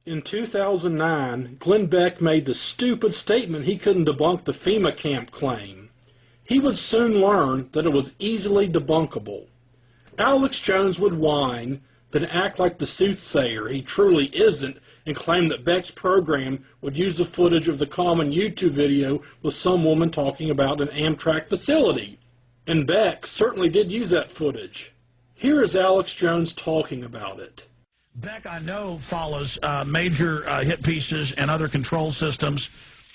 In 2009, Glenn Beck made the stupid statement he couldn't debunk the FEMA camp claim. He would soon learn that it was easily debunkable. Alex Jones would whine, then act like the soothsayer he truly isn't and claim that Beck's program would use the footage of the common YouTube video with some woman talking about an Amtrak facility. And Beck certainly did use that footage. Here is Alex Jones talking about it. Beck, I know, follows major hit pieces and other control systems.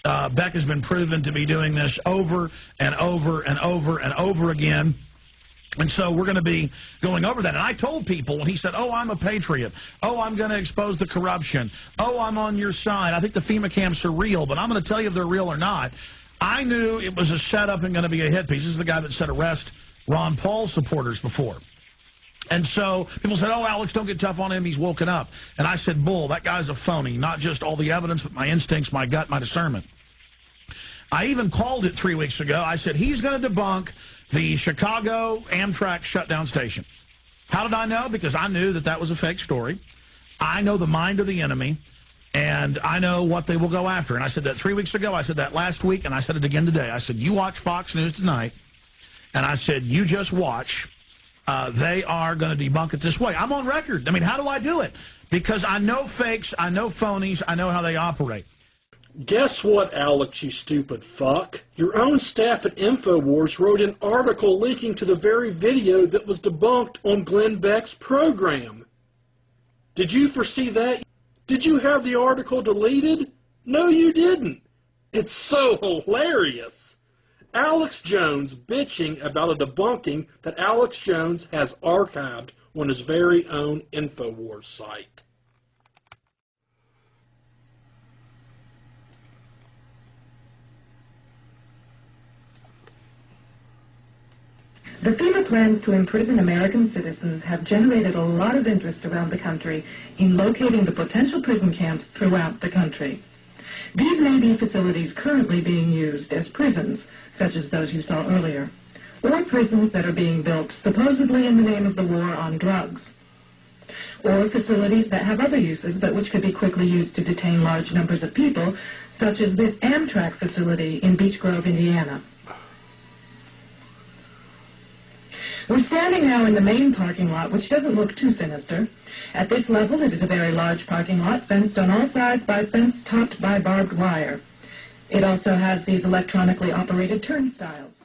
Beck has been proven to be doing this over and over and over and over again. And so we're going to be going over that. And I told people, when he said, oh, I'm a patriot. Oh, I'm going to expose the corruption. Oh, I'm on your side. I think the FEMA camps are real, but I'm going to tell you if they're real or not. I knew it was a setup and going to be a hit piece. This is the guy that said arrest Ron Paul supporters before. And so people said, oh, Alex, don't get tough on him. He's woken up. And I said, bull, that guy's a phony. Not just all the evidence, but my instincts, my gut, my discernment. I even called it 3 weeks ago. I said, he's going to debunk the Chicago Amtrak shutdown station. How did I know? Because I knew that that was a fake story. I know the mind of the enemy, and I know what they will go after. And I said that 3 weeks ago. I said that last week, and I said it again today. I said, you watch Fox News tonight, and I said, you just watch. They are going to debunk it this way. I'm on record. I mean, how do I do it? Because I know fakes, I know phonies, I know how they operate. Guess what, Alex, you stupid fuck? Your own staff at InfoWars wrote an article linking to the very video that was debunked on Glenn Beck's program. Did you foresee that? Did you have the article deleted? No, you didn't. It's so hilarious. Alex Jones bitching about a debunking that Alex Jones has archived on his very own InfoWars site. The FEMA plans to imprison American citizens have generated a lot of interest around the country in locating the potential prison camps throughout the country. These may be facilities currently being used as prisons, such as those you saw earlier, or prisons that are being built supposedly in the name of the war on drugs, or facilities that have other uses but which could be quickly used to detain large numbers of people, such as this Amtrak facility in Beech Grove, Indiana. We're standing now in the main parking lot, which doesn't look too sinister. At this level, it is a very large parking lot, fenced on all sides by fence topped by barbed wire. It also has these electronically operated turnstiles.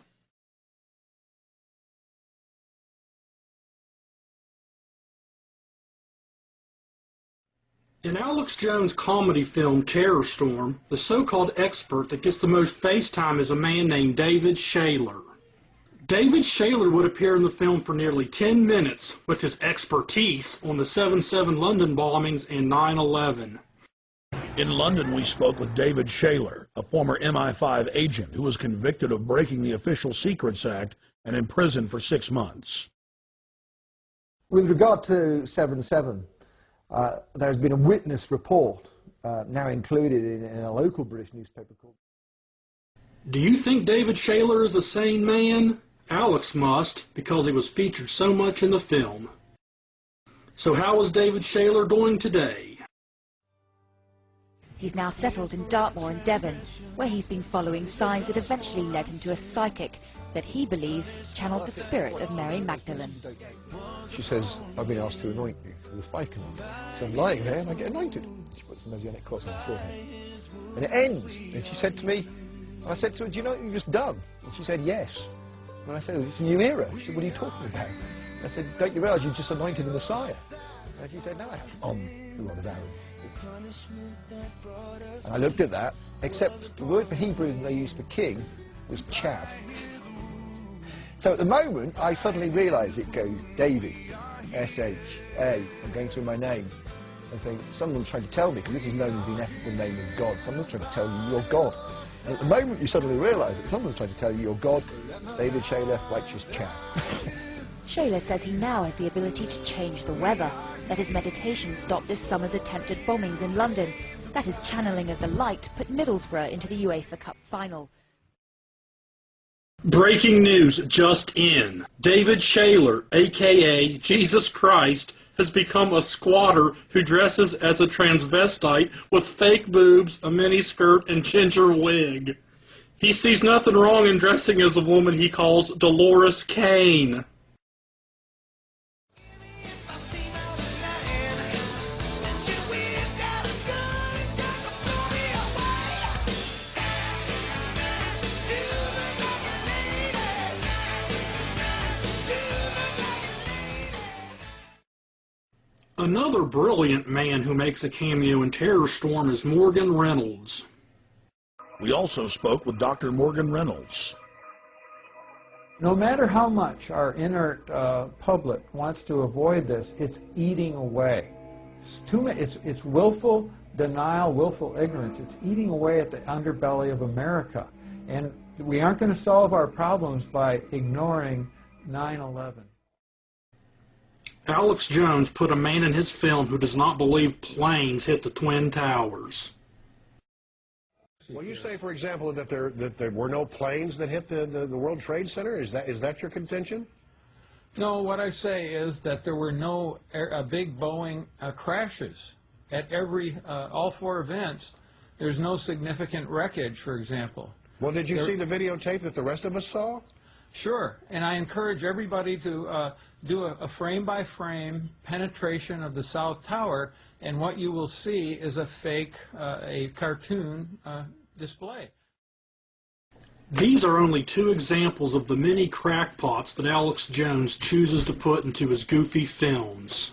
In Alex Jones' comedy film Terror Storm, the so-called expert that gets the most face time is a man named David Shaler. David Shaler would appear in the film for nearly 10 minutes with his expertise on the 7/7 London bombings and 9/11. In London, we spoke with David Shaler, a former MI5 agent who was convicted of breaking the Official Secrets Act and imprisoned for 6 months. With regard to 7/7, there's been a witness report now included in a local British newspaper called... Do you think David Shaler is a sane man? Alex must, because he was featured so much in the film. So how is David Shaler doing today? He's now settled in Dartmoor in Devon, where he's been following signs that eventually led him to a psychic that he believes channeled the spirit of Mary Magdalene. She says, I've been asked to anoint you with a spikenard. So I'm lying there and I get anointed. She puts the Messianic cross on the forehead. And it ends. And she said to me, I said to her, do you know what you've just done? And she said, yes. And I said, oh, it's a new era. She said, what are you talking about? And I said, don't you realise you've just anointed the Messiah? And she said, no, I haven't. On the Lord of Aaron. And I looked at that, except the word for Hebrew they used for king was chav. So at the moment, I suddenly realise it goes David, S-H-A. I'm going through my name. I think someone's trying to tell me, because this is known as the ineffable name of God, someone's trying to tell you you're God. And at the moment you suddenly realise that someone's trying to tell you you're God, David Shaler, righteous chap. Shaler says he now has the ability to change the weather, that his meditation stopped this summer's attempted bombings in London, that his channeling of the light put Middlesbrough into the UEFA Cup final. Breaking news just in. David Shaler, a.k.a. Jesus Christ, has become a squatter who dresses as a transvestite with fake boobs, a miniskirt, and ginger wig. He sees nothing wrong in dressing as a woman he calls Dolores Kane. Another brilliant man who makes a cameo in Terror Storm is Morgan Reynolds. We also spoke with Dr. Morgan Reynolds. No matter how much our inert public wants to avoid this, it's eating away. It's willful denial, willful ignorance. It's eating away at the underbelly of America. And we aren't going to solve our problems by ignoring 9/11. Alex Jones put a man in his film who does not believe planes hit the Twin Towers. Well, you say, for example, that there were no planes that hit the World Trade Center? Is that your contention? No, what I say is that there were no big Boeing crashes at all four events. There's no significant wreckage, for example. Well, did you see the videotape that the rest of us saw? Sure, and I encourage everybody to do a frame-by-frame penetration of the South Tower, and what you will see is a fake, a cartoon display. These are only two examples of the many crackpots that Alex Jones chooses to put into his goofy films.